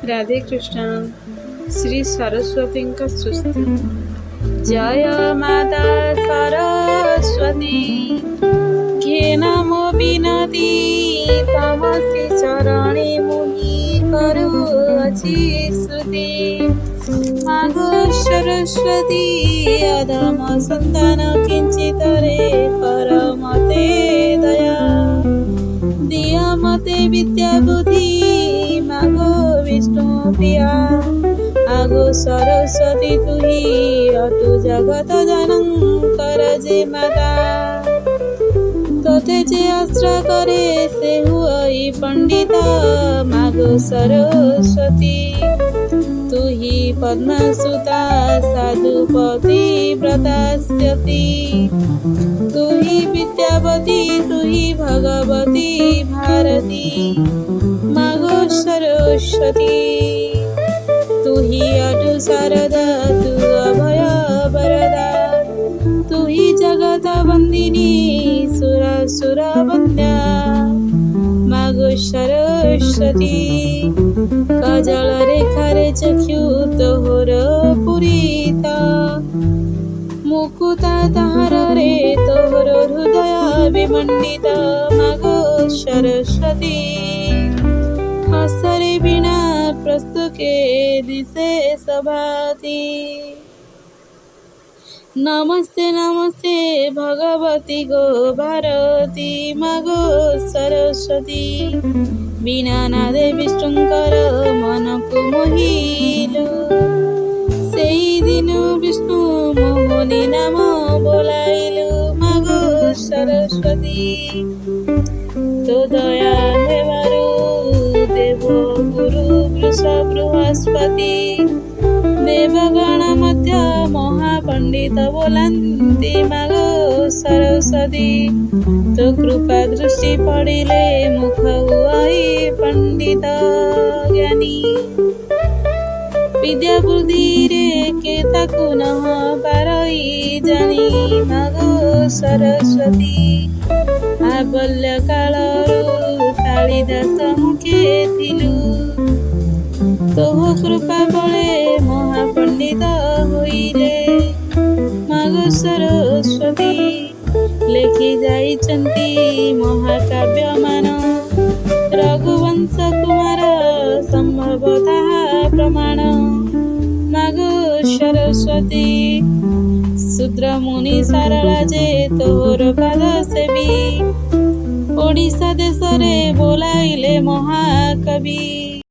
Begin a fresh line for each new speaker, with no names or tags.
राधे कृष्ण। श्री सरस्वती का स्तुति। जय माता सरस्वती घे नमो विनती तमसी चरणे मुनि करुअछि स्तुति। मागो सरस्वती अधम संतान किंचितरे कर मते दया दिय मते विद्या बुद्धि मागो विष्णु प्रिया। आगो सरस्वती तुही अटु जगत जनकर जे माता तोते जे आश्रय करे से हुई पंडित। मागो सरस्वती तुही पद्मसुता साधुपति व्रतास्यति तुही विद्यावती तुही भगवती भारती। मागो सरस्वती तुही अटु शारदा तु अभय वरदा तुही जगत वंदिनी सुर वंद्या। मागो सरस्वती कजल रेखारे चक्षु तोहर पुरीता मुकुता ताहार रे तोहर हृदय विमंडित। मागो सरस्वती हसरे बिना प्रस्तुके दिशे सभाति। नमस्ते नमस्ते भगवती गो भारती। मागो सरस्वती बिना नादे विष्णुकर मन को मोहिलु सेई दिन विष्णु मोहनी नाम बोलाइलु। मागो सरस्वती तो दया हेबारु देव गुरु वृष बृहस्पति देवगण मध्य महापंडित बोलंती। मागो सरस्वती तो कृपा दृष्टि पड़िले मुख हुई पंडित ज्ञानी। विद्या बुद्धि रे के ताकु न पारई जानी। मागो सरस्वती आबल्य कालरू कालिदास मुखे थिलु तोह कृपा बले महापंडित होइले। मागो सरस्वती लेखि जाइछन्ति महाकाव्य मान रघुवंश कुमार संभवतः प्रमाण। मागो सरस्वती शूद्र मुनि सारला जे तोहर पाद सेवी ओडिशा देश रे बोलाइले महाकवि।